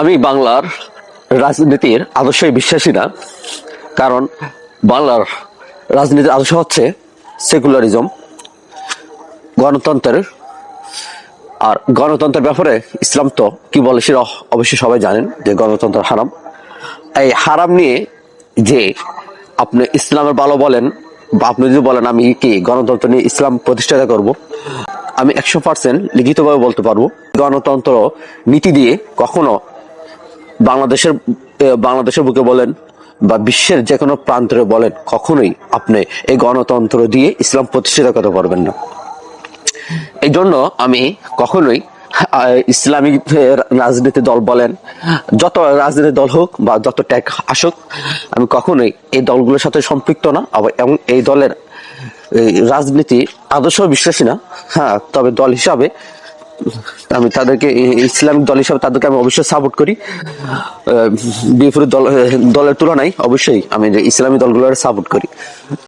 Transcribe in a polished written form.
আমি বাংলার রাজনীতির আদর্শে বিশ্বাসী না। কারণ বাংলার রাজনীতির আদর্শ হচ্ছে সেকুলারিজম, গণতন্ত্রের। আর গণতন্ত্রের ব্যাপারে ইসলাম তো কি বলে সেটা অবশ্যই সবাই জানেন যে গণতন্ত্র হারাম। এই হারাম নিয়ে যে আপনি ইসলামের ভালো বলেন বা আপনি যদি বলেন আমি কি গণতন্ত্র নিয়ে ইসলাম প্রতিষ্ঠাতা করব, আমি 100% লিখিতভাবে বলতে পারবো গণতন্ত্র নীতি দিয়ে কখনো বাংলাদেশের বাংলাদেশের বুকে বলেন বা বিশ্বের যে কোনো প্রান্তরে বলেন, কখনোই আপনি এই গণতন্ত্র দিয়ে ইসলাম প্রতিষ্ঠিত করতে পারবেন না। এই জন্য আমি কখনোই ইসলামিক রাজনীতি দল বলেন, যত রাজনীতি দল হোক বা যত ট্যাগ আসুক, আমি কখনোই এই দলগুলোর সাথে সম্পৃক্ত না, আবার এবং এই দলের রাজনীতি আদর্শ বিশ্বাসী না। হ্যাঁ, তবে দল হিসাবে আমি তাদেরকে ইসলামিক দল হিসাবে তাদেরকে আমি অবশ্যই সাপোর্ট করি। বিপরীত দলের তুলনায় অবশ্যই আমি ইসলামী দলগুলোর সাপোর্ট করি।